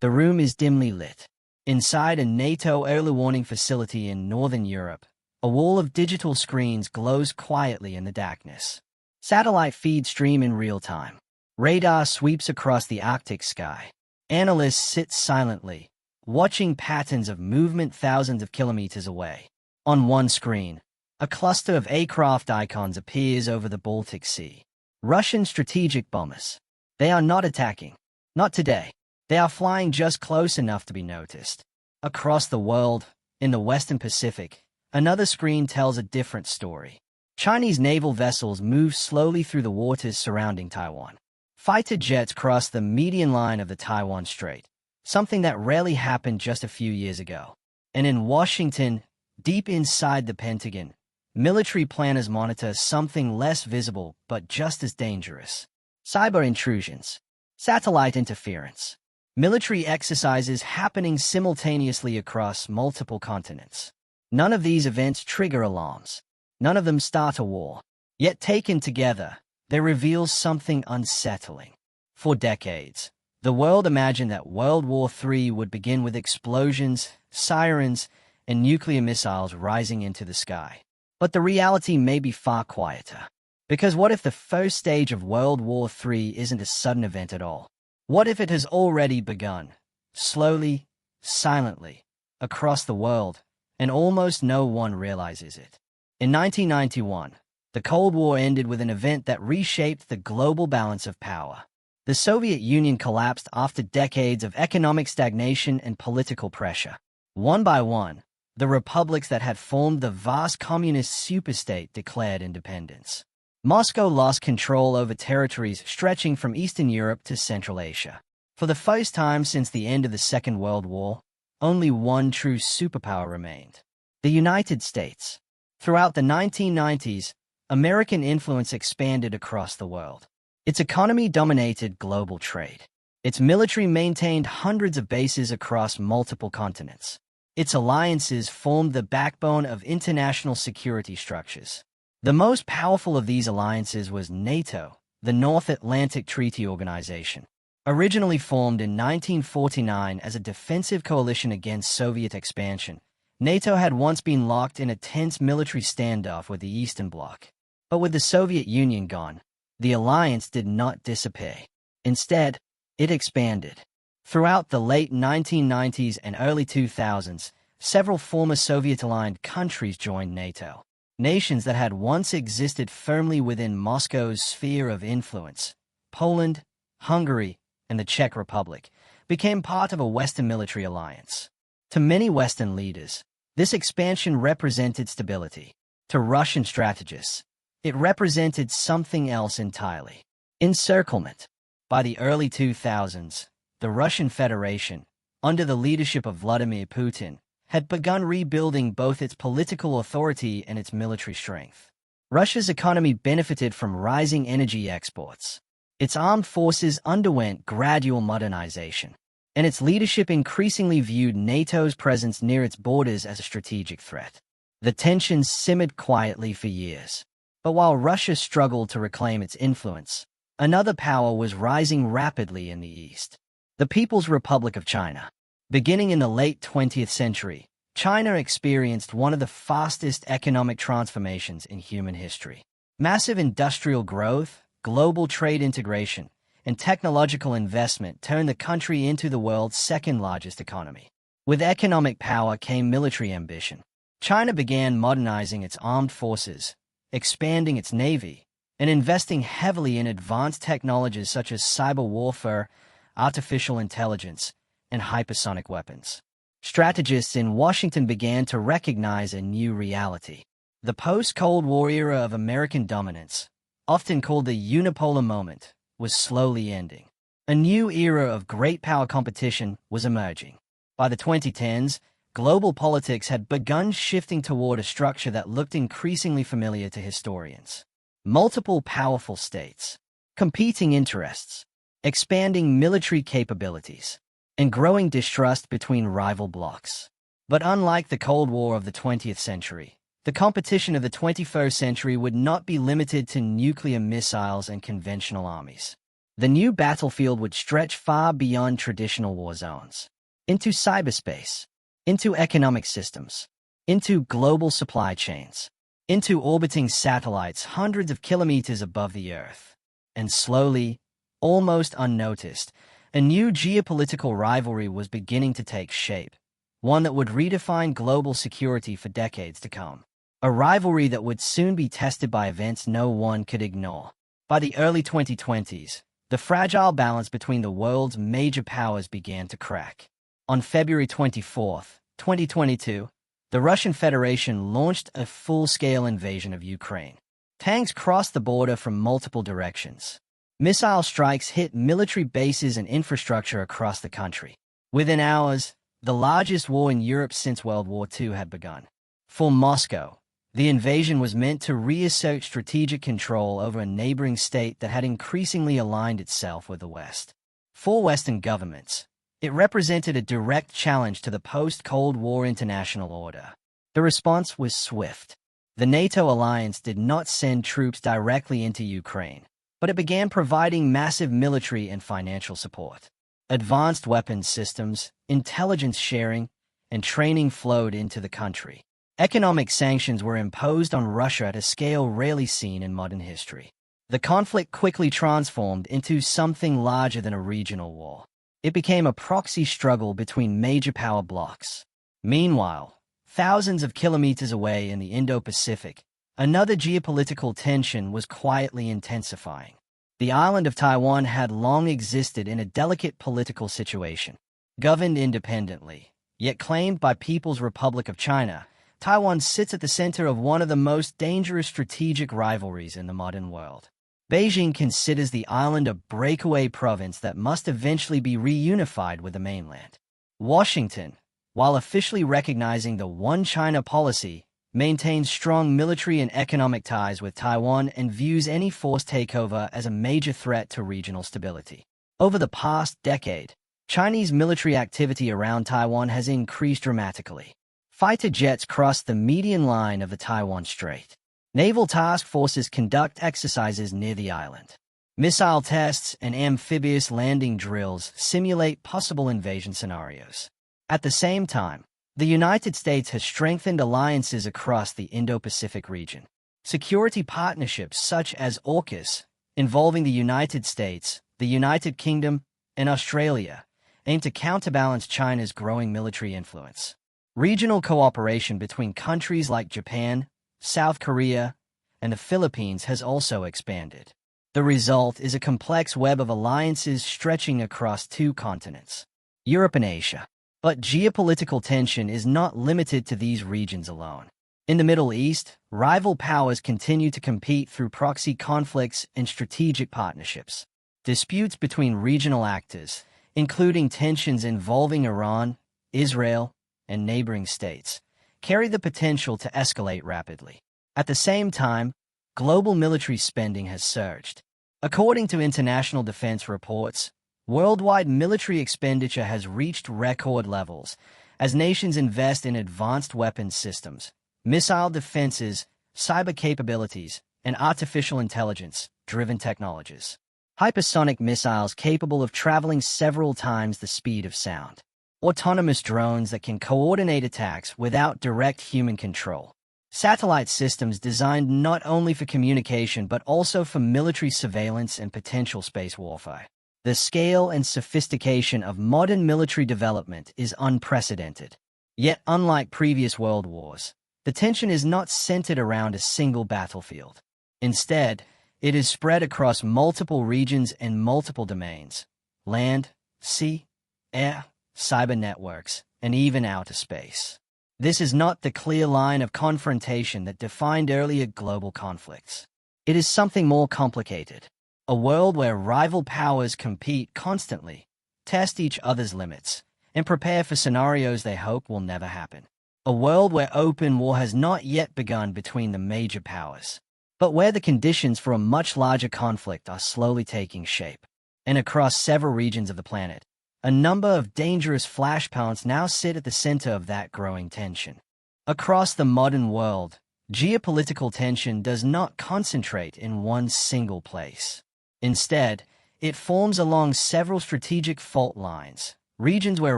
The room is dimly lit. Inside a NATO early warning facility in Northern Europe, a wall of digital screens glows quietly in the darkness. Satellite feeds stream in real time. Radar sweeps across the Arctic sky. Analysts sit silently, watching patterns of movement thousands of kilometers away. On one screen, a cluster of aircraft icons appears over the Baltic Sea. Russian strategic bombers. They are not attacking. Not today. They are flying just close enough to be noticed. Across the world, in the Western Pacific, another screen tells a different story. Chinese naval vessels move slowly through the waters surrounding Taiwan. Fighter jets cross the median line of the Taiwan Strait, something that rarely happened just a few years ago. And in Washington, deep inside the Pentagon, military planners monitor something less visible but just as dangerous. Cyber intrusions, satellite interference, military exercises happening simultaneously across multiple continents. None of these events trigger alarms. None of them start a war. Yet taken together, they reveal something unsettling. For decades, the world imagined that World War III would begin with explosions, sirens, and nuclear missiles rising into the sky. But the reality may be far quieter. Because what if the first stage of World War III isn't a sudden event at all? What if it has already begun, slowly, silently, across the world, and almost no one realizes it? In 1991, the Cold War ended with an event that reshaped the global balance of power. The Soviet Union collapsed after decades of economic stagnation and political pressure. One by one, the republics that had formed the vast communist superstate declared independence. Moscow lost control over territories stretching from Eastern Europe to Central Asia. For the first time since the end of the Second World War, only one true superpower remained: the United States. Throughout the 1990s, American influence expanded across the world. Its economy dominated global trade. Its military maintained hundreds of bases across multiple continents. Its alliances formed the backbone of international security structures. The most powerful of these alliances was NATO, the North Atlantic Treaty Organization. Originally formed in 1949 as a defensive coalition against Soviet expansion, NATO had once been locked in a tense military standoff with the Eastern Bloc. But with the Soviet Union gone, the alliance did not disappear. Instead, it expanded. Throughout the late 1990s and early 2000s, several former Soviet-aligned countries joined NATO. Nations that had once existed firmly within Moscow's sphere of influence, Poland, Hungary, and the Czech Republic, became part of a Western military alliance. To many Western leaders, this expansion represented stability. To Russian strategists, it represented something else entirely: encirclement. By the early 2000s, the Russian Federation, under the leadership of Vladimir Putin, had begun rebuilding both its political authority and its military strength. Russia's economy benefited from rising energy exports. Its armed forces underwent gradual modernization, and its leadership increasingly viewed NATO's presence near its borders as a strategic threat. The tensions simmered quietly for years. But while Russia struggled to reclaim its influence, another power was rising rapidly in the East: the People's Republic of China. Beginning in the late 20th century, China experienced one of the fastest economic transformations in human history. Massive industrial growth, global trade integration, and technological investment turned the country into the world's second-largest economy. With economic power came military ambition. China began modernizing its armed forces, expanding its navy, and investing heavily in advanced technologies such as cyber warfare, artificial intelligence, and hypersonic weapons. Strategists in Washington began to recognize a new reality. The post-Cold War era of American dominance, often called the unipolar moment, was slowly ending. A new era of great power competition was emerging. By the 2010s, global politics had begun shifting toward a structure that looked increasingly familiar to historians: multiple powerful states, competing interests, expanding military capabilities, and growing distrust between rival blocs. But unlike the Cold War of the 20th century, the competition of the 21st century would not be limited to nuclear missiles and conventional armies. The new battlefield would stretch far beyond traditional war zones, into cyberspace, into economic systems, into global supply chains, into orbiting satellites hundreds of kilometers above the Earth. And slowly, almost unnoticed, a new geopolitical rivalry was beginning to take shape, one that would redefine global security for decades to come. A rivalry that would soon be tested by events no one could ignore. By the early 2020s, the fragile balance between the world's major powers began to crack. On February 24, 2022, the Russian Federation launched a full-scale invasion of Ukraine. Tanks crossed the border from multiple directions. Missile strikes hit military bases and infrastructure across the country. Within hours, the largest war in Europe since World War II had begun. For Moscow, the invasion was meant to reassert strategic control over a neighboring state that had increasingly aligned itself with the West. For Western governments, it represented a direct challenge to the post-Cold War international order. The response was swift. The NATO alliance did not send troops directly into Ukraine, but it began providing massive military and financial support. Advanced weapons systems, intelligence sharing, and training flowed into the country. Economic sanctions were imposed on Russia at a scale rarely seen in modern history. The conflict quickly transformed into something larger than a regional war. It became a proxy struggle between major power blocs. Meanwhile, thousands of kilometers away in the Indo-Pacific, another geopolitical tension was quietly intensifying. The island of Taiwan had long existed in a delicate political situation. Governed independently, yet claimed by People's Republic of China, Taiwan sits at the center of one of the most dangerous strategic rivalries in the modern world. Beijing considers the island a breakaway province that must eventually be reunified with the mainland. Washington, while officially recognizing the One China policy, maintains strong military and economic ties with Taiwan and views any forced takeover as a major threat to regional stability. Over the past decade, Chinese military activity around Taiwan has increased dramatically. Fighter jets cross the median line of the Taiwan Strait. Naval task forces conduct exercises near the island. Missile tests and amphibious landing drills simulate possible invasion scenarios. At the same time, the United States has strengthened alliances across the Indo-Pacific region. Security partnerships such as AUKUS, involving the United States, the United Kingdom, and Australia, aim to counterbalance China's growing military influence. Regional cooperation between countries like Japan, South Korea, and the Philippines has also expanded. The result is a complex web of alliances stretching across two continents, Europe and Asia. But geopolitical tension is not limited to these regions alone. In the Middle East, rival powers continue to compete through proxy conflicts and strategic partnerships. Disputes between regional actors, including tensions involving Iran, Israel, and neighboring states, carry the potential to escalate rapidly. At the same time, global military spending has surged. According to international defense reports, worldwide military expenditure has reached record levels as nations invest in advanced weapons systems, missile defenses, cyber capabilities, and artificial intelligence-driven technologies. Hypersonic missiles capable of traveling several times the speed of sound. Autonomous drones that can coordinate attacks without direct human control. Satellite systems designed not only for communication but also for military surveillance and potential space warfare. The scale and sophistication of modern military development is unprecedented. Yet, unlike previous world wars, the tension is not centered around a single battlefield. Instead, it is spread across multiple regions and multiple domains: land, sea, air, cyber networks, and even outer space. This is not the clear line of confrontation that defined earlier global conflicts. It is something more complicated. A world where rival powers compete constantly, test each other's limits, and prepare for scenarios they hope will never happen. A world where open war has not yet begun between the major powers, but where the conditions for a much larger conflict are slowly taking shape. And across several regions of the planet, a number of dangerous flashpoints now sit at the center of that growing tension. Across the modern world, geopolitical tension does not concentrate in one single place. Instead, It forms along several strategic fault lines, regions where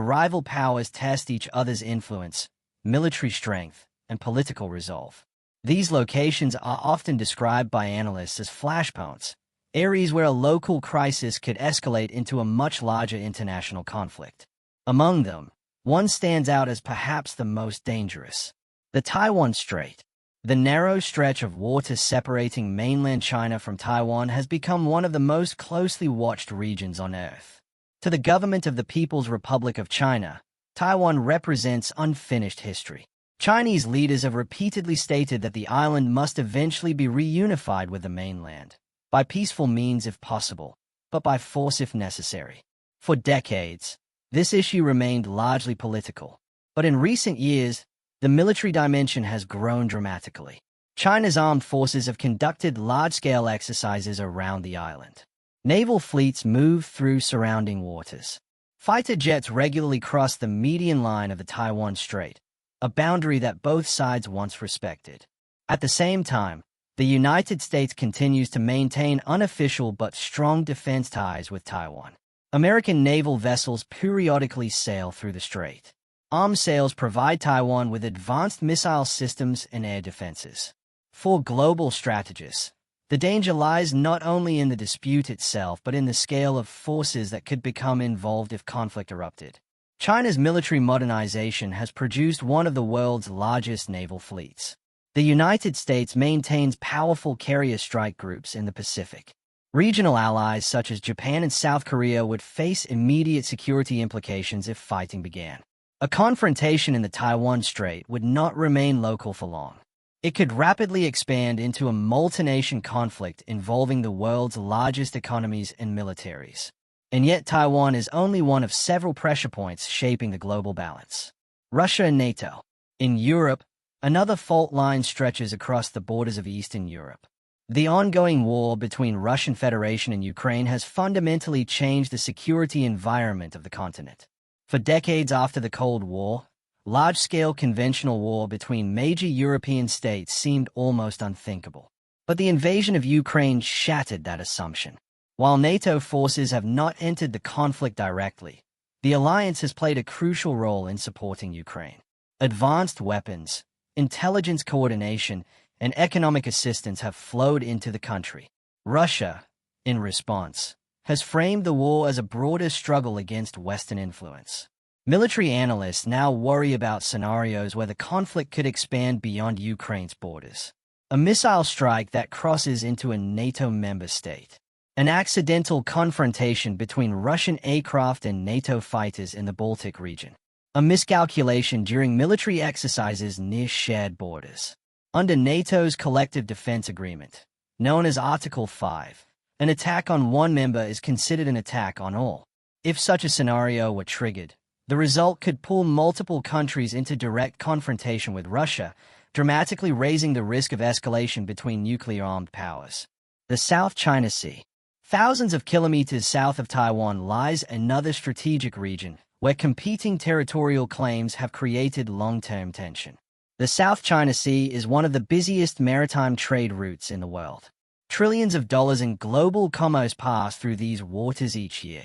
rival powers test each other's influence, military strength, and political resolve. These locations are often described by analysts as flashpoints, areas where a local crisis could escalate into a much larger international conflict. Among them, one stands out as perhaps the most dangerous: the Taiwan Strait. The narrow stretch of water separating mainland China from Taiwan has become one of the most closely watched regions on Earth. To the government of the People's Republic of China, Taiwan represents unfinished history. Chinese leaders have repeatedly stated that the island must eventually be reunified with the mainland, by peaceful means if possible, but by force if necessary. For decades, this issue remained largely political, but in recent years, the military dimension has grown dramatically. China's armed forces have conducted large-scale exercises around the island. Naval fleets move through surrounding waters. Fighter jets regularly cross the median line of the Taiwan Strait, a boundary that both sides once respected. At the same time, the United States continues to maintain unofficial but strong defense ties with Taiwan. American naval vessels periodically sail through the strait. Arms sales provide Taiwan with advanced missile systems and air defenses. For global strategists, the danger lies not only in the dispute itself but in the scale of forces that could become involved if conflict erupted. China's military modernization has produced one of the world's largest naval fleets. The United States maintains powerful carrier strike groups in the Pacific. Regional allies such as Japan and South Korea would face immediate security implications if fighting began. A confrontation in the Taiwan Strait would not remain local for long. It could rapidly expand into a multi-nation conflict involving the world's largest economies and militaries. And yet Taiwan is only one of several pressure points shaping the global balance. Russia and NATO. In Europe, another fault line stretches across the borders of Eastern Europe. The ongoing war between Russian Federation and Ukraine has fundamentally changed the security environment of the continent. For decades after the Cold War, large-scale conventional war between major European states seemed almost unthinkable. But the invasion of Ukraine shattered that assumption. While NATO forces have not entered the conflict directly, the alliance has played a crucial role in supporting Ukraine. Advanced weapons, intelligence coordination, and economic assistance have flowed into the country. Russia, in response, has framed the war as a broader struggle against Western influence. Military analysts now worry about scenarios where the conflict could expand beyond Ukraine's borders. A missile strike that crosses into a NATO member state. An accidental confrontation between Russian aircraft and NATO fighters in the Baltic region. A miscalculation during military exercises near shared borders. Under NATO's Collective Defense Agreement, known as Article 5, an attack on one member is considered an attack on all. If such a scenario were triggered, the result could pull multiple countries into direct confrontation with Russia, dramatically raising the risk of escalation between nuclear-armed powers. The South China Sea. Thousands of kilometers south of Taiwan lies another strategic region where competing territorial claims have created long-term tension. The South China Sea is one of the busiest maritime trade routes in the world. Trillions of dollars in global commerce pass through these waters each year.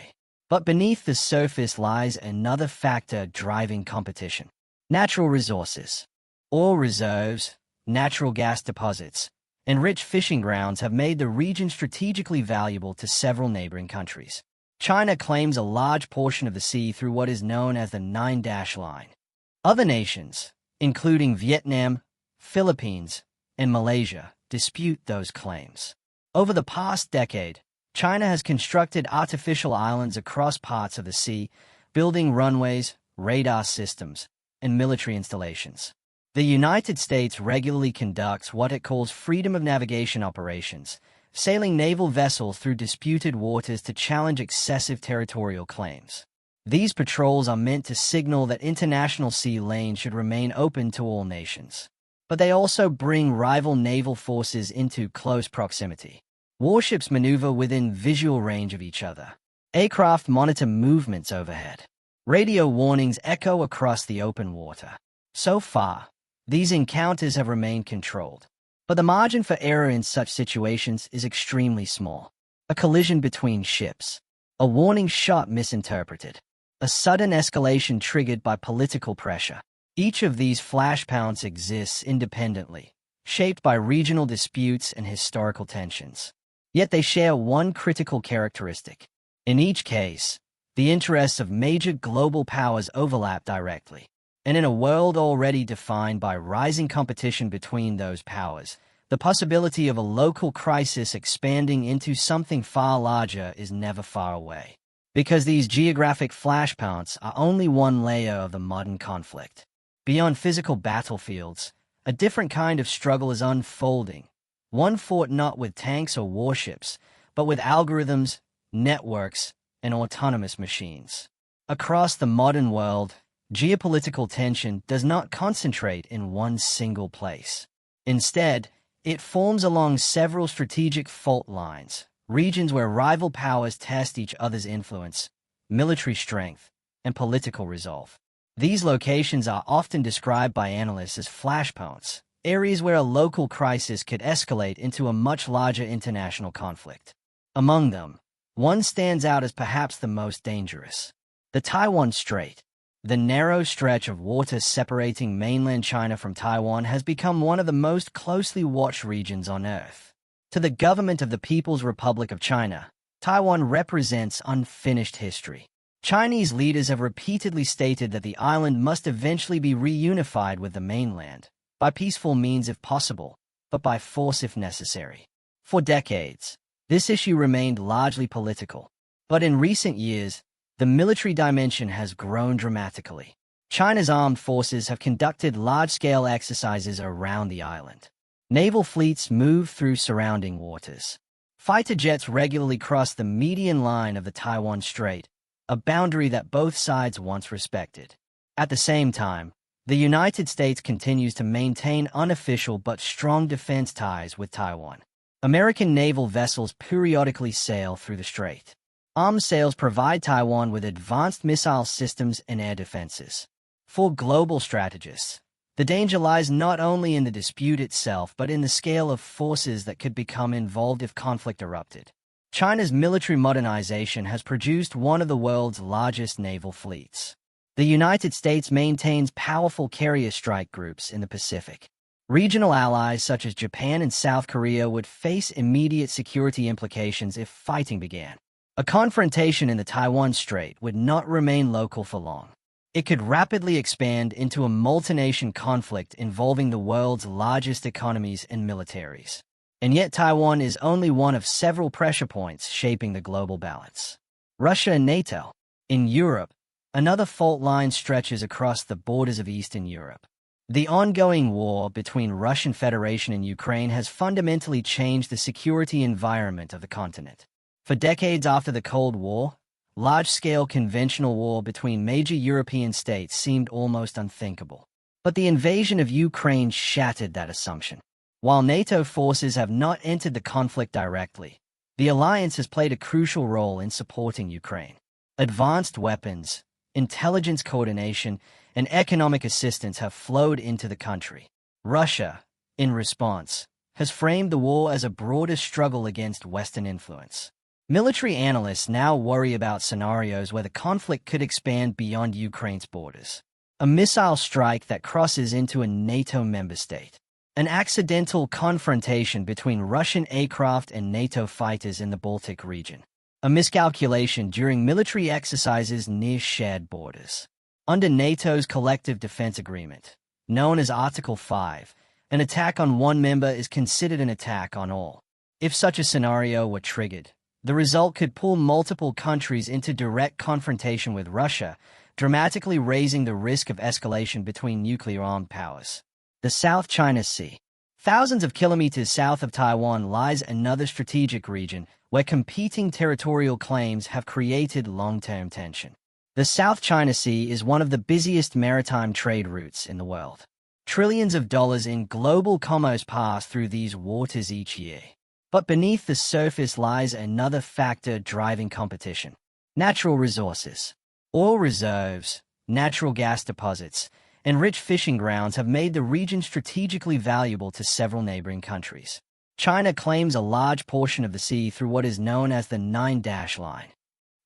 But beneath the surface lies another factor driving competition. Natural resources. Oil reserves, natural gas deposits, and rich fishing grounds have made the region strategically valuable to several neighboring countries. China claims a large portion of the sea through what is known as the Nine-Dash Line. Other nations, including Vietnam, Philippines, and Malaysia, dispute those claims. Over the past decade, China has constructed artificial islands across parts of the sea, building runways, radar systems, and military installations. The United States regularly conducts what it calls freedom of navigation operations, sailing naval vessels through disputed waters to challenge excessive territorial claims. These patrols are meant to signal that international sea lanes should remain open to all nations. But they also bring rival naval forces into close proximity. Warships maneuver within visual range of each other. Aircraft monitor movements overhead. Radio warnings echo across the open water. So far, these encounters have remained controlled. But the margin for error in such situations is extremely small. a collision between ships, a warning shot misinterpreted, a sudden escalation triggered by political pressure. Each of these flashpoints exists independently, shaped by regional disputes and historical tensions. Yet they share one critical characteristic. In each case, the interests of major global powers overlap directly. And in a world already defined by rising competition between those powers, the possibility of a local crisis expanding into something far larger is never far away. Because these geographic flashpoints are only one layer of the modern conflict. Beyond physical battlefields, a different kind of struggle is unfolding, one fought not with tanks or warships, but with algorithms, networks, and autonomous machines. Across the modern world, geopolitical tension does not concentrate in one single place. Instead, it forms along several strategic fault lines, regions where rival powers test each other's influence, military strength, and political resolve. These locations are often described by analysts as flashpoints, areas where a local crisis could escalate into a much larger international conflict. Among them, one stands out as perhaps the most dangerous: the Taiwan Strait. The narrow stretch of water separating mainland China from Taiwan has become one of the most closely watched regions on Earth. To the government of the People's Republic of China, Taiwan represents unfinished history. Chinese leaders have repeatedly stated that the island must eventually be reunified with the mainland, by peaceful means if possible, but by force if necessary. For decades, this issue remained largely political, but in recent years, the military dimension has grown dramatically. China's armed forces have conducted large-scale exercises around the island. Naval fleets move through surrounding waters. Fighter jets regularly cross the median line of the Taiwan Strait, a boundary that both sides once respected. At the same time, the United States continues to maintain unofficial but strong defense ties with Taiwan. American naval vessels periodically sail through the strait. Arms sales provide Taiwan with advanced missile systems and air defenses. For global strategists, the danger lies not only in the dispute itself but in the scale of forces that could become involved if conflict erupted. China's military modernization has produced one of the world's largest naval fleets. The United States maintains powerful carrier strike groups in the Pacific. Regional allies such as Japan and South Korea would face immediate security implications if fighting began. A confrontation in the Taiwan Strait would not remain local for long. It could rapidly expand into a multi-nation conflict involving the world's largest economies and militaries. And yet Taiwan is only one of several pressure points shaping the global balance. Russia and NATO. In Europe, another fault line stretches across the borders of Eastern Europe. The ongoing war between Russian Federation and Ukraine has fundamentally changed the security environment of the continent. For decades after the Cold War, large-scale conventional war between major European states seemed almost unthinkable. But the invasion of Ukraine shattered that assumption. While NATO forces have not entered the conflict directly, the alliance has played a crucial role in supporting Ukraine. Advanced weapons, intelligence coordination, and economic assistance have flowed into the country. Russia, in response, has framed the war as a broader struggle against Western influence. Military analysts now worry about scenarios where the conflict could expand beyond Ukraine's borders. A missile strike that crosses into a NATO member state. An accidental confrontation between Russian aircraft and NATO fighters in the Baltic region. A miscalculation during military exercises near shared borders. Under NATO's Collective Defense Agreement, known as Article 5, an attack on one member is considered an attack on all. If such a scenario were triggered, the result could pull multiple countries into direct confrontation with Russia, dramatically raising the risk of escalation between nuclear-armed powers. The South China Sea. Thousands of kilometers south of Taiwan lies another strategic region where competing territorial claims have created long-term tension. The South China Sea is one of the busiest maritime trade routes in the world. Trillions of dollars in global commerce pass through these waters each year. But beneath the surface lies another factor driving competition: natural resources. Oil reserves, natural gas deposits, and rich fishing grounds have made the region strategically valuable to several neighboring countries. China claims a large portion of the sea through what is known as the Nine-Dash Line.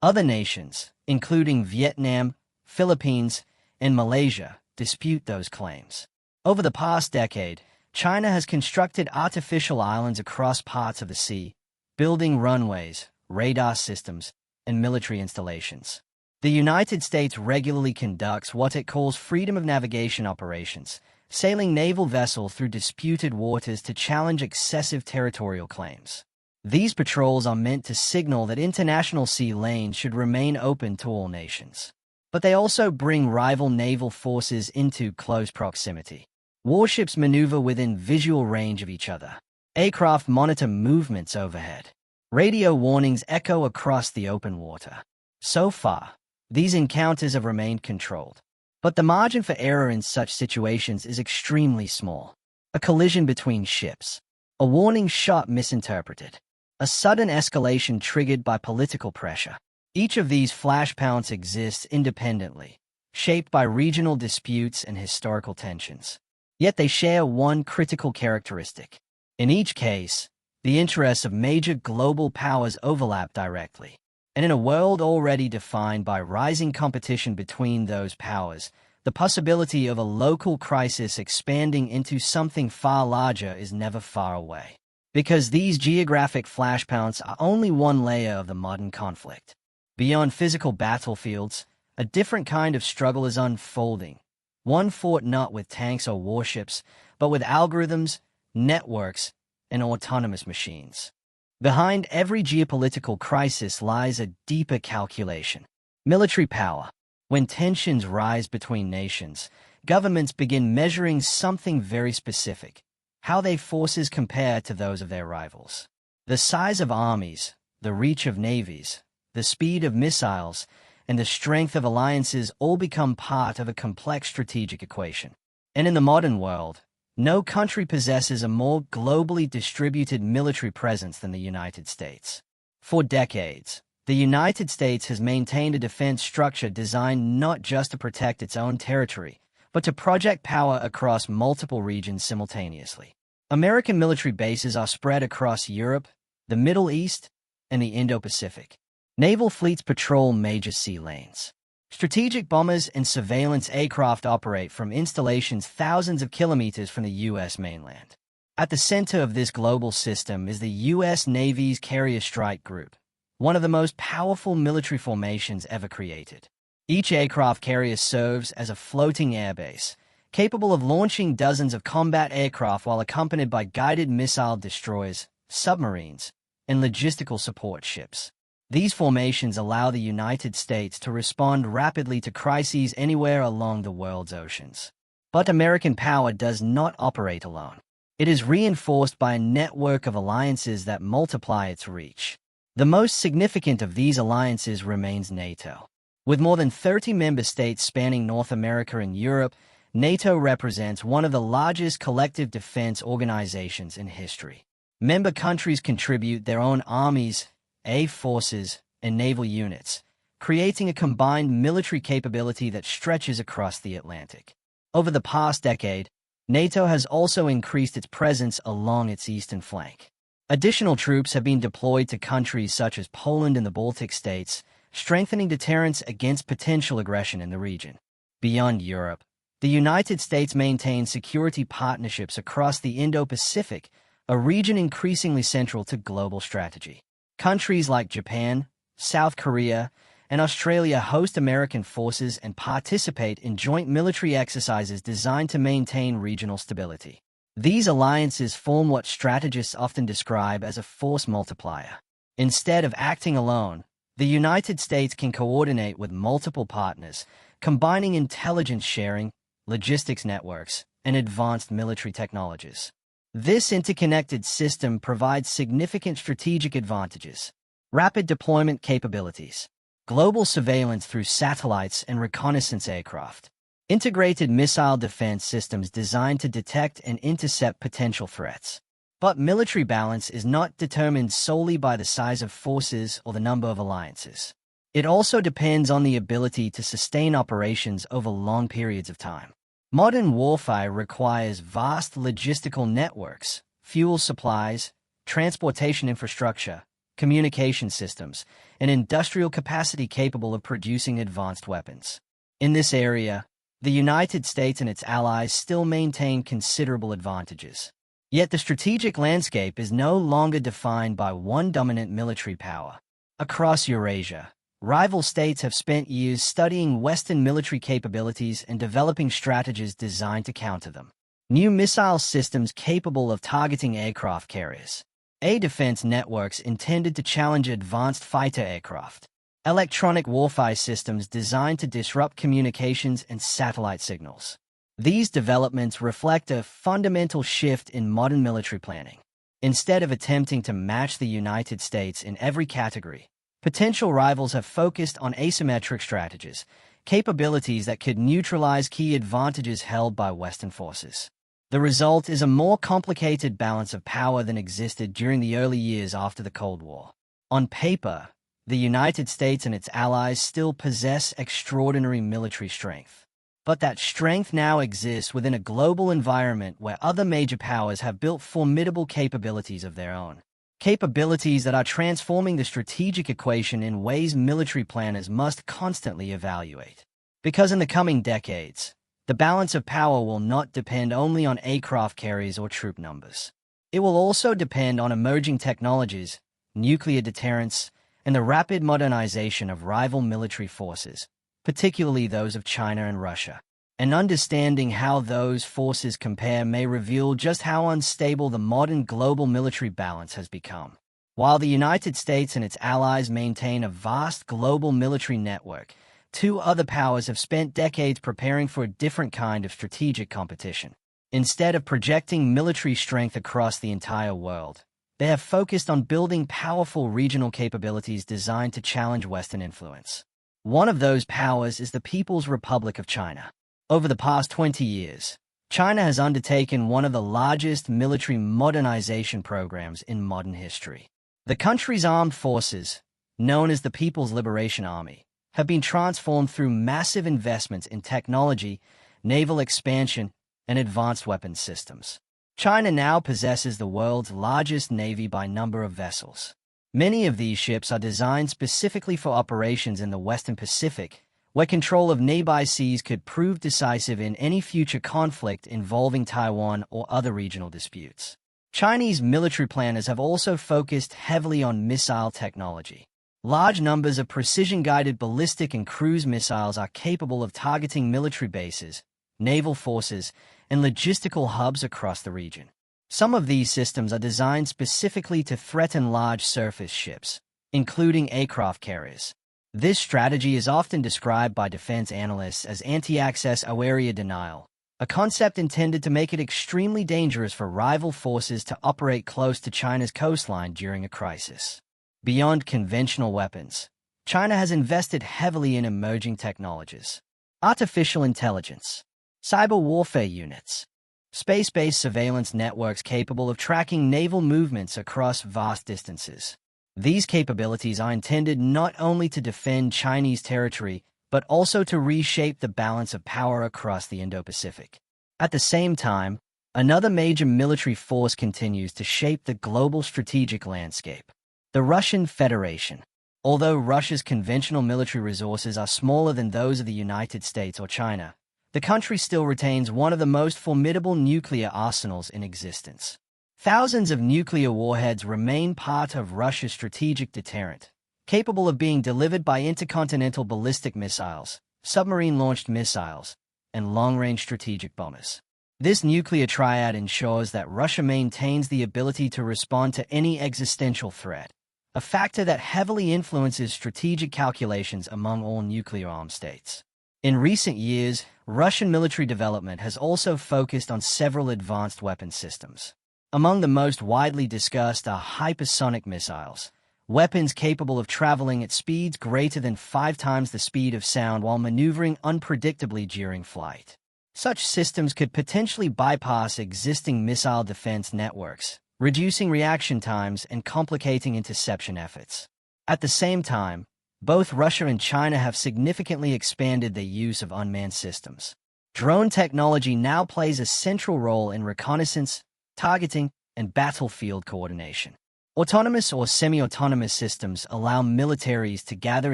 Other nations, including Vietnam, Philippines, and Malaysia, dispute those claims. Over the past decade, China has constructed artificial islands across parts of the sea, building runways, radar systems, and military installations. The United States regularly conducts what it calls freedom of navigation operations, sailing naval vessels through disputed waters to challenge excessive territorial claims. These patrols are meant to signal that international sea lanes should remain open to all nations. But they also bring rival naval forces into close proximity. Warships maneuver within visual range of each other. Aircraft monitor movements overhead. Radio warnings echo across the open water. So far, these encounters have remained controlled. But the margin for error in such situations is extremely small. A collision between ships. A warning shot misinterpreted. A sudden escalation triggered by political pressure. Each of these flashpoints exists independently, shaped by regional disputes and historical tensions. Yet they share one critical characteristic. In each case, the interests of major global powers overlap directly. And in a world already defined by rising competition between those powers, the possibility of a local crisis expanding into something far larger is never far away. Because these geographic flashpoints are only one layer of the modern conflict. Beyond physical battlefields, a different kind of struggle is unfolding. One fought not with tanks or warships, but with algorithms, networks, and autonomous machines. Behind every geopolitical crisis lies a deeper calculation. Military power. When tensions rise between nations, governments begin measuring something very specific: how their forces compare to those of their rivals. The size of armies, the reach of navies, the speed of missiles, and the strength of alliances all become part of a complex strategic equation. And in the modern world, no country possesses a more globally distributed military presence than the United States. For decades, the United States has maintained a defense structure designed not just to protect its own territory, but to project power across multiple regions simultaneously. American military bases are spread across Europe, the Middle East, and the Indo-Pacific. Naval fleets patrol major sea lanes. Strategic bombers and surveillance aircraft operate from installations thousands of kilometers from the U.S. mainland. At the center of this global system is the U.S. Navy's Carrier Strike Group, one of the most powerful military formations ever created. Each aircraft carrier serves as a floating airbase, capable of launching dozens of combat aircraft while accompanied by guided missile destroyers, submarines, and logistical support ships. These formations allow the United States to respond rapidly to crises anywhere along the world's oceans. But American power does not operate alone. It is reinforced by a network of alliances that multiply its reach. The most significant of these alliances remains NATO. With more than 30 member states spanning North America and Europe, NATO represents one of the largest collective defense organizations in history. Member countries contribute their own armies, air forces, and naval units, creating a combined military capability that stretches across the Atlantic. Over the past decade, NATO has also increased its presence along its eastern flank. Additional troops have been deployed to countries such as Poland and the Baltic states, strengthening deterrence against potential aggression in the region. Beyond Europe, the United States maintains security partnerships across the Indo-Pacific, a region increasingly central to global strategy. Countries like Japan, South Korea, and Australia host American forces and participate in joint military exercises designed to maintain regional stability. These alliances form what strategists often describe as a force multiplier. Instead of acting alone, the United States can coordinate with multiple partners, combining intelligence sharing, logistics networks, and advanced military technologies. This interconnected system provides significant strategic advantages: rapid deployment capabilities, global surveillance through satellites and reconnaissance aircraft, integrated missile defense systems designed to detect and intercept potential threats. But military balance is not determined solely by the size of forces or the number of alliances. It also depends on the ability to sustain operations over long periods of time. Modern warfare requires vast logistical networks, fuel supplies, transportation infrastructure, communication systems, and industrial capacity capable of producing advanced weapons. In this area, the United States and its allies still maintain considerable advantages. Yet the strategic landscape is no longer defined by one dominant military power. Across Eurasia, rival states have spent years studying Western military capabilities and developing strategies designed to counter them. New missile systems capable of targeting aircraft carriers, air defense networks intended to challenge advanced fighter aircraft, electronic warfare systems designed to disrupt communications and satellite signals. These developments reflect a fundamental shift in modern military planning. Instead of attempting to match the United States in every category, potential rivals have focused on asymmetric strategies, capabilities that could neutralize key advantages held by Western forces. The result is a more complicated balance of power than existed during the early years after the Cold War. On paper, the United States and its allies still possess extraordinary military strength. But that strength now exists within a global environment where other major powers have built formidable capabilities of their own. Capabilities that are transforming the strategic equation in ways military planners must constantly evaluate. Because in the coming decades, the balance of power will not depend only on aircraft carriers or troop numbers. It will also depend on emerging technologies, nuclear deterrence, and the rapid modernization of rival military forces, particularly those of China and Russia. And understanding how those forces compare may reveal just how unstable the modern global military balance has become. While the United States and its allies maintain a vast global military network, two other powers have spent decades preparing for a different kind of strategic competition. Instead of projecting military strength across the entire world, they have focused on building powerful regional capabilities designed to challenge Western influence. One of those powers is the People's Republic of China. Over the past 20 years, China has undertaken one of the largest military modernization programs in modern history. The country's armed forces, known as the People's Liberation Army, have been transformed through massive investments in technology, naval expansion, and advanced weapons systems. China now possesses the world's largest navy by number of vessels. Many of these ships are designed specifically for operations in the Western Pacific, where control of nearby seas could prove decisive in any future conflict involving Taiwan or other regional disputes. Chinese military planners have also focused heavily on missile technology. Large numbers of precision-guided ballistic and cruise missiles are capable of targeting military bases, naval forces, and logistical hubs across the region. Some of these systems are designed specifically to threaten large surface ships, including aircraft carriers. This strategy is often described by defense analysts as anti-access area denial, a concept intended to make it extremely dangerous for rival forces to operate close to China's coastline during a crisis. Beyond conventional weapons, China has invested heavily in emerging technologies. Artificial intelligence, cyber warfare units, space-based surveillance networks capable of tracking naval movements across vast distances. These capabilities are intended not only to defend Chinese territory, but also to reshape the balance of power across the Indo-Pacific. At the same time, another major military force continues to shape the global strategic landscape: the Russian Federation. Although Russia's conventional military resources are smaller than those of the United States or China, the country still retains one of the most formidable nuclear arsenals in existence. Thousands of nuclear warheads remain part of Russia's strategic deterrent, capable of being delivered by intercontinental ballistic missiles, submarine-launched missiles, and long-range strategic bombers. This nuclear triad ensures that Russia maintains the ability to respond to any existential threat, a factor that heavily influences strategic calculations among all nuclear-armed states. In recent years, Russian military development has also focused on several advanced weapons systems. Among the most widely discussed are hypersonic missiles, weapons capable of traveling at speeds greater than 5 times the speed of sound while maneuvering unpredictably during flight. Such systems could potentially bypass existing missile defense networks, reducing reaction times and complicating interception efforts. At the same time, both Russia and China have significantly expanded their use of unmanned systems. Drone technology now plays a central role in reconnaissance, targeting, and battlefield coordination. Autonomous or semi-autonomous systems allow militaries to gather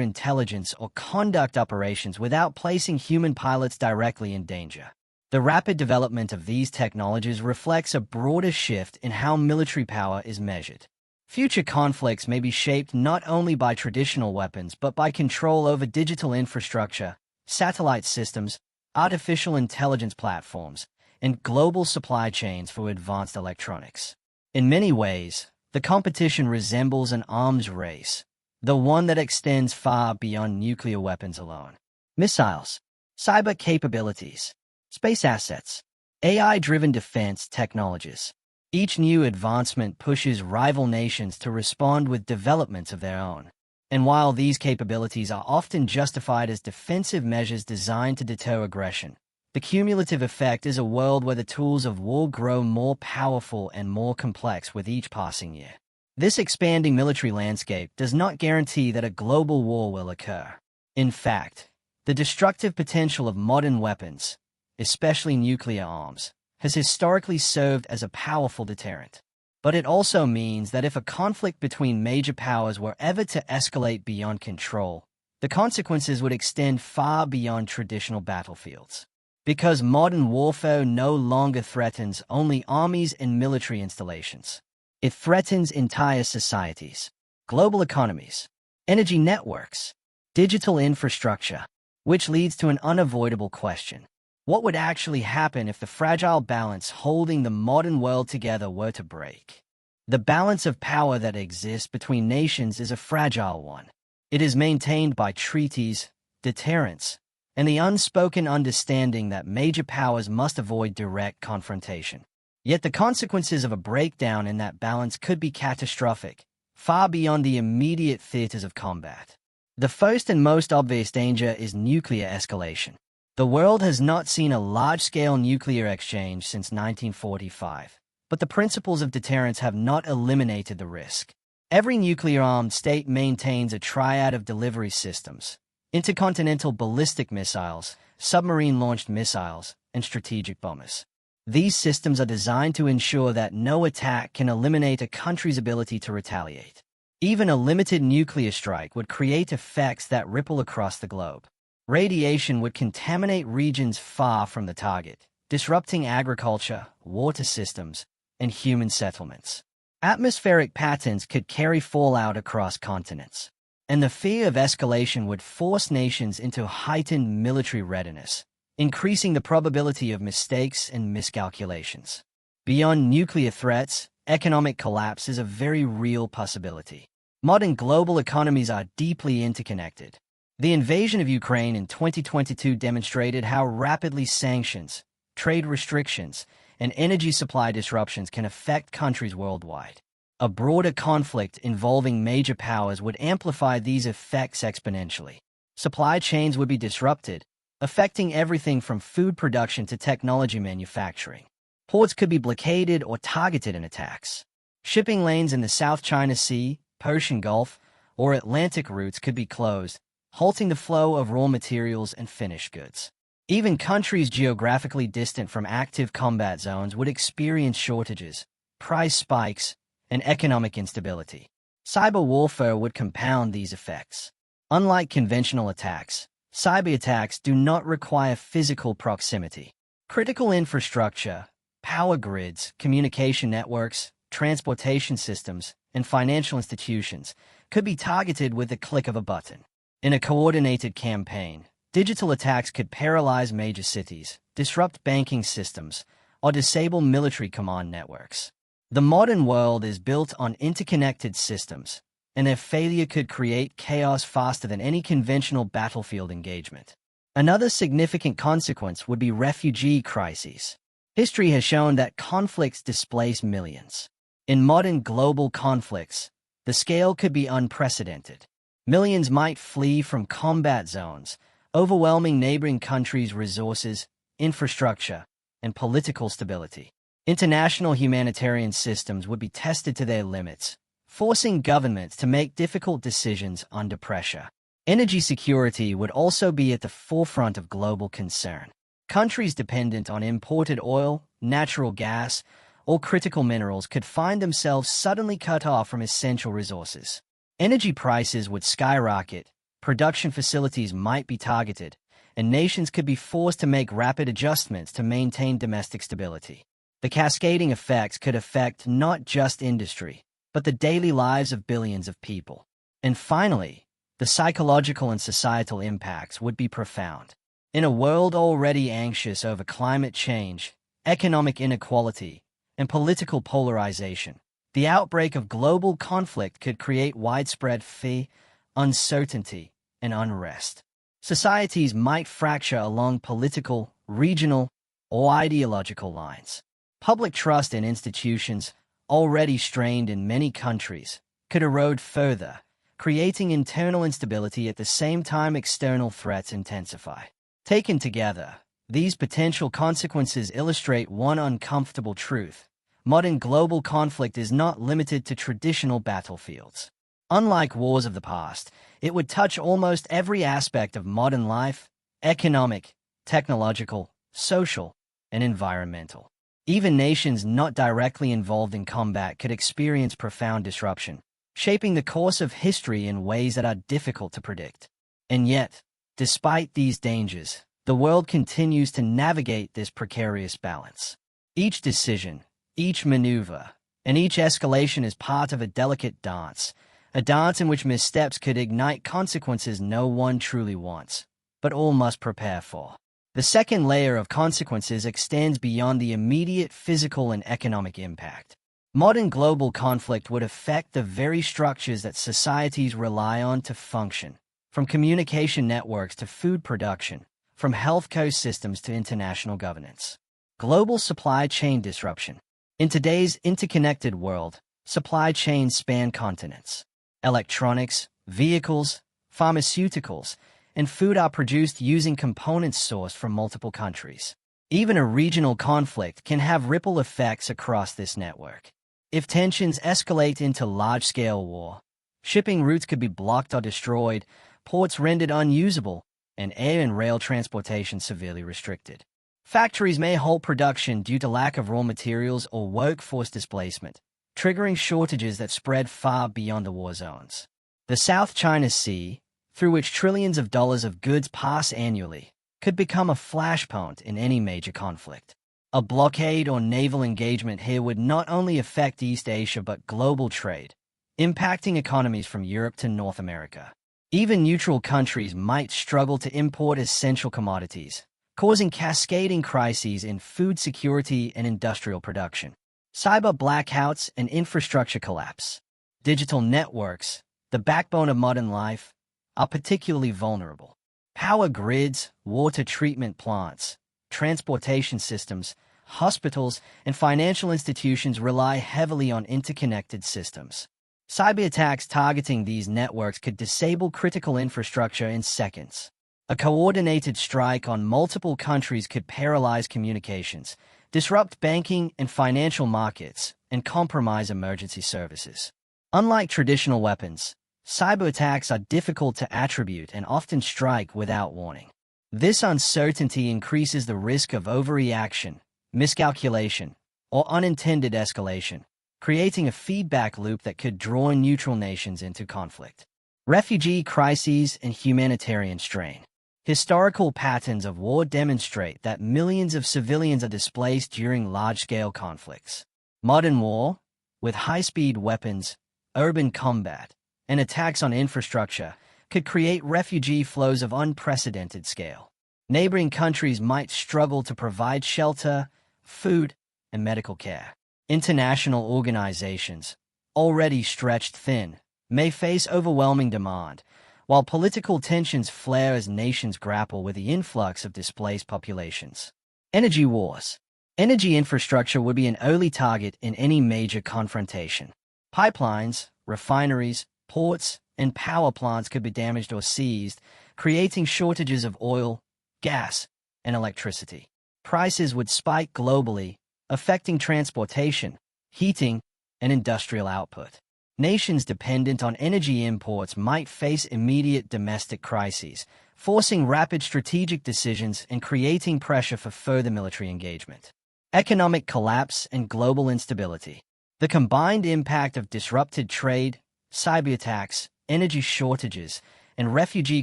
intelligence or conduct operations without placing human pilots directly in danger. The rapid development of these technologies reflects a broader shift in how military power is measured. Future conflicts may be shaped not only by traditional weapons but by control over digital infrastructure, satellite systems, artificial intelligence platforms, and global supply chains for advanced electronics. In many ways, the competition resembles an arms race, the one that extends far beyond nuclear weapons alone. Missiles, cyber capabilities, space assets, AI-driven defense technologies. Each new advancement pushes rival nations to respond with developments of their own. And while these capabilities are often justified as defensive measures designed to deter aggression, the cumulative effect is a world where the tools of war grow more powerful and more complex with each passing year. This expanding military landscape does not guarantee that a global war will occur. In fact, the destructive potential of modern weapons, especially nuclear arms, has historically served as a powerful deterrent. But it also means that if a conflict between major powers were ever to escalate beyond control, the consequences would extend far beyond traditional battlefields. Because modern warfare no longer threatens only armies and military installations. It threatens entire societies, global economies, energy networks, digital infrastructure, which leads to an unavoidable question. What would actually happen if the fragile balance holding the modern world together were to break? The balance of power that exists between nations is a fragile one. It is maintained by treaties, deterrence, and the unspoken understanding that major powers must avoid direct confrontation. Yet the consequences of a breakdown in that balance could be catastrophic, far beyond the immediate theaters of combat. The first and most obvious danger is nuclear escalation. The world has not seen a large-scale nuclear exchange since 1945, but the principles of deterrence have not eliminated the risk. Every nuclear-armed state maintains a triad of delivery systems: intercontinental ballistic missiles, submarine-launched missiles, and strategic bombers. These systems are designed to ensure that no attack can eliminate a country's ability to retaliate. Even a limited nuclear strike would create effects that ripple across the globe. Radiation would contaminate regions far from the target, disrupting agriculture, water systems, and human settlements. Atmospheric patterns could carry fallout across continents, and the fear of escalation would force nations into heightened military readiness, increasing the probability of mistakes and miscalculations. Beyond nuclear threats, economic collapse is a very real possibility. Modern global economies are deeply interconnected. The invasion of Ukraine in 2022 demonstrated how rapidly sanctions, trade restrictions, and energy supply disruptions can affect countries worldwide. A broader conflict involving major powers would amplify these effects exponentially. Supply chains would be disrupted, affecting everything from food production to technology manufacturing. Ports could be blockaded or targeted in attacks. Shipping lanes in the South China Sea, Persian Gulf, or Atlantic routes could be closed, halting the flow of raw materials and finished goods. Even countries geographically distant from active combat zones would experience shortages, price spikes, and economic instability. Cyber warfare would compound these effects. Unlike conventional attacks, cyber attacks do not require physical proximity. Critical infrastructure, power grids, communication networks, transportation systems, and financial institutions could be targeted with the click of a button. In a coordinated campaign, digital attacks could paralyze major cities, disrupt banking systems, or disable military command networks. The modern world is built on interconnected systems, and their failure could create chaos faster than any conventional battlefield engagement. Another significant consequence would be refugee crises. History has shown that conflicts displace millions. In modern global conflicts, the scale could be unprecedented. Millions might flee from combat zones, overwhelming neighboring countries' resources, infrastructure, and political stability. International humanitarian systems would be tested to their limits, forcing governments to make difficult decisions under pressure. Energy security would also be at the forefront of global concern. Countries dependent on imported oil, natural gas, or critical minerals could find themselves suddenly cut off from essential resources. Energy prices would skyrocket, production facilities might be targeted, and nations could be forced to make rapid adjustments to maintain domestic stability. The cascading effects could affect not just industry, but the daily lives of billions of people. And finally, the psychological and societal impacts would be profound. In a world already anxious over climate change, economic inequality, and political polarization, the outbreak of global conflict could create widespread fear, uncertainty, and unrest. Societies might fracture along political, regional, or ideological lines. Public trust in institutions, already strained in many countries, could erode further, creating internal instability at the same time external threats intensify. Taken together, these potential consequences illustrate one uncomfortable truth. Modern global conflict is not limited to traditional battlefields. Unlike wars of the past, it would touch almost every aspect of modern life: economic, technological, social, and environmental. Even nations not directly involved in combat could experience profound disruption, shaping the course of history in ways that are difficult to predict. And yet, despite these dangers, the world continues to navigate this precarious balance. Each decision, each maneuver, and each escalation is part of a delicate dance, a dance in which missteps could ignite consequences no one truly wants, but all must prepare for. The second layer of consequences extends beyond the immediate physical and economic impact. Modern global conflict would affect the very structures that societies rely on to function, from communication networks to food production, from healthcare systems to international governance. Global supply chain disruption. In today's interconnected world, supply chains span continents. Electronics, vehicles, pharmaceuticals, and food are produced using components sourced from multiple countries. Even a regional conflict can have ripple effects across this network. If tensions escalate into large-scale war, shipping routes could be blocked or destroyed, ports rendered unusable, and air and rail transportation severely restricted. Factories may halt production due to lack of raw materials or workforce displacement, triggering shortages that spread far beyond the war zones. The South China Sea, through which trillions of dollars of goods pass annually, could become a flashpoint in any major conflict. A blockade or naval engagement here would not only affect East Asia but global trade, impacting economies from Europe to North America. Even neutral countries might struggle to import essential commodities, causing cascading crises in food security and industrial production. Cyber blackouts and infrastructure collapse. Digital networks, the backbone of modern life, are particularly vulnerable. Power grids, water treatment plants, transportation systems, hospitals, and financial institutions rely heavily on interconnected systems. Cyber attacks targeting these networks could disable critical infrastructure in seconds. A coordinated strike on multiple countries could paralyze communications, disrupt banking and financial markets, and compromise emergency services. Unlike traditional weapons, cyber attacks are difficult to attribute and often strike without warning. This uncertainty increases the risk of overreaction, miscalculation, or unintended escalation, creating a feedback loop that could draw neutral nations into conflict. Refugee crises and humanitarian strain. Historical patterns of war demonstrate that millions of civilians are displaced during large-scale conflicts. Modern war, with high-speed weapons, urban combat, and attacks on infrastructure, could create refugee flows of unprecedented scale. Neighboring countries might struggle to provide shelter, food, and medical care. International organizations, already stretched thin, may face overwhelming demand, while political tensions flare as nations grapple with the influx of displaced populations. Energy wars. Energy infrastructure would be an early target in any major confrontation. Pipelines, refineries, ports, and power plants could be damaged or seized, creating shortages of oil, gas, and electricity. Prices would spike globally, affecting transportation, heating, and industrial output. Nations dependent on energy imports might face immediate domestic crises, forcing rapid strategic decisions and creating pressure for further military engagement. economic collapse, and global instability. The combined impact of disrupted trade, cyberattacks, energy shortages, and refugee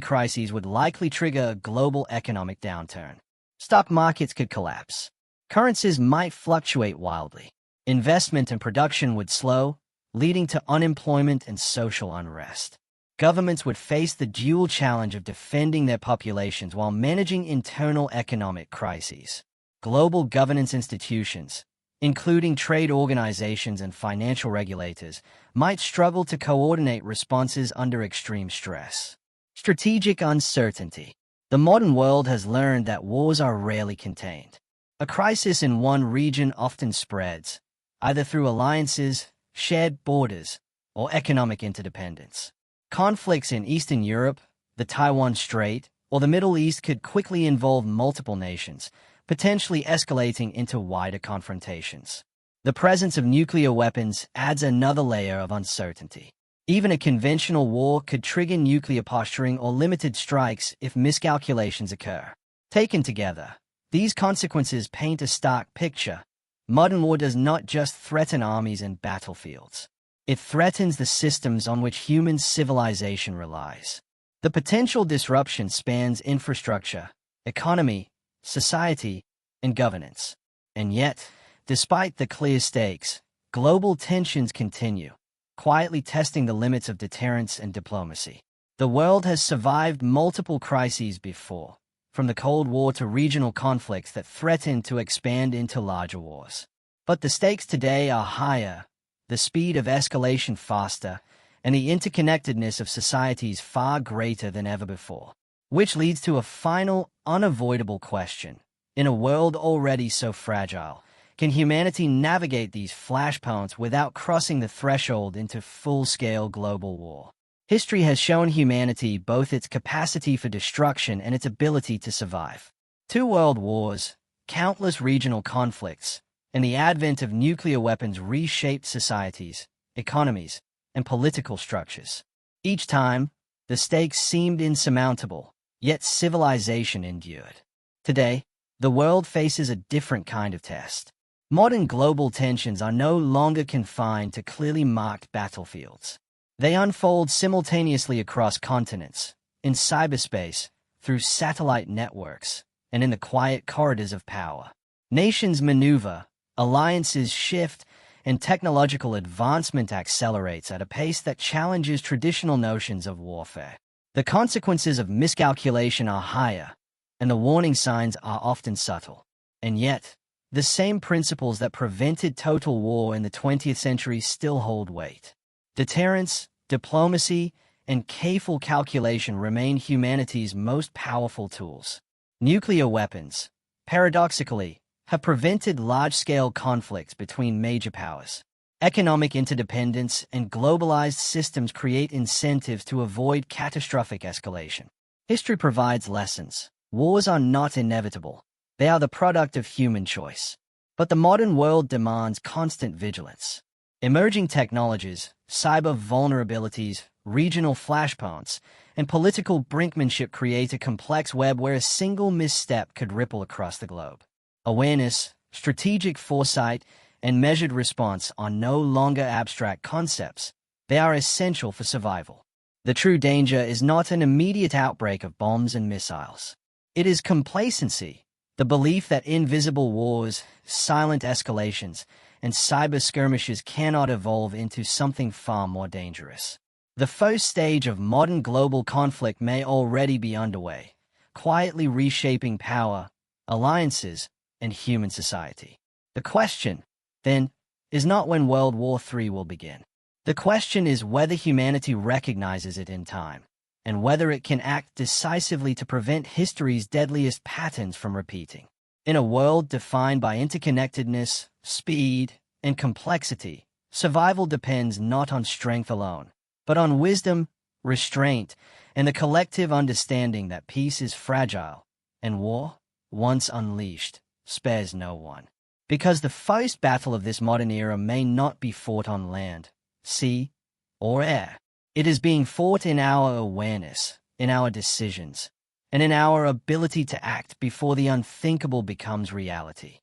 crises would likely trigger a global economic downturn. Stock markets could collapse. Currencies might fluctuate wildly. Investment and production would slow, leading to unemployment and social unrest. Governments would face the dual challenge of defending their populations while managing internal economic crises. Global governance institutions, including trade organizations and financial regulators, might struggle to coordinate responses under extreme stress. Strategic uncertainty. The modern world has learned that wars are rarely contained. A crisis in one region often spreads, either through alliances, shared borders, or economic interdependence. Conflicts in Eastern Europe, the Taiwan Strait, or the Middle East could quickly involve multiple nations, potentially escalating into wider confrontations. The presence of nuclear weapons adds another layer of uncertainty. Even a conventional war could trigger nuclear posturing or limited strikes if miscalculations occur. Taken together, these consequences paint a stark picture. Modern war does not just threaten armies and battlefields. It threatens the systems on which human civilization relies. The potential disruption spans infrastructure, economy, society, and governance. And yet, despite the clear stakes, global tensions continue, quietly testing the limits of deterrence and diplomacy. The world has survived multiple crises before, from the Cold War to regional conflicts that threatened to expand into larger wars. But the stakes today are higher, the speed of escalation faster, and the interconnectedness of societies far greater than ever before. Which leads to a final, unavoidable question. In a world already so fragile, can humanity navigate these flashpoints without crossing the threshold into full-scale global war? History has shown humanity both its capacity for destruction and its ability to survive. 2 world wars, countless regional conflicts, and the advent of nuclear weapons reshaped societies, economies, and political structures. Each time, the stakes seemed insurmountable, yet civilization endured. Today, the world faces a different kind of test. Modern global tensions are no longer confined to clearly marked battlefields. They unfold simultaneously across continents, in cyberspace, through satellite networks, and in the quiet corridors of power. Nations maneuver, alliances shift, and technological advancement accelerates at a pace that challenges traditional notions of warfare. The consequences of miscalculation are higher, and the warning signs are often subtle. And yet, the same principles that prevented total war in the 20th century still hold weight. Deterrence, diplomacy, and careful calculation remain humanity's most powerful tools. Nuclear weapons, paradoxically, have prevented large-scale conflicts between major powers. Economic interdependence and globalized systems create incentives to avoid catastrophic escalation. History provides lessons. Wars are not inevitable. They are the product of human choice. But the modern world demands constant vigilance. Emerging technologies, cyber vulnerabilities, regional flashpoints, and political brinkmanship create a complex web where a single misstep could ripple across the globe. Awareness, strategic foresight, and measured response are no longer abstract concepts. They are essential for survival. The true danger is not an immediate outbreak of bombs and missiles. It is complacency, the belief that invisible wars, silent escalations, and cyber skirmishes cannot evolve into something far more dangerous. The first stage of modern global conflict may already be underway, quietly reshaping power, alliances, and human society. The question, then, is not when World War III will begin. The question is whether humanity recognizes it in time, and whether it can act decisively to prevent history's deadliest patterns from repeating. In a world defined by interconnectedness, speed, and complexity, survival depends not on strength alone, but on wisdom, restraint, and the collective understanding that peace is fragile, and war, once unleashed, spares no one. Because the first battle of this modern era may not be fought on land, sea, or air. It is being fought in our awareness, in our decisions, and in our ability to act before the unthinkable becomes reality.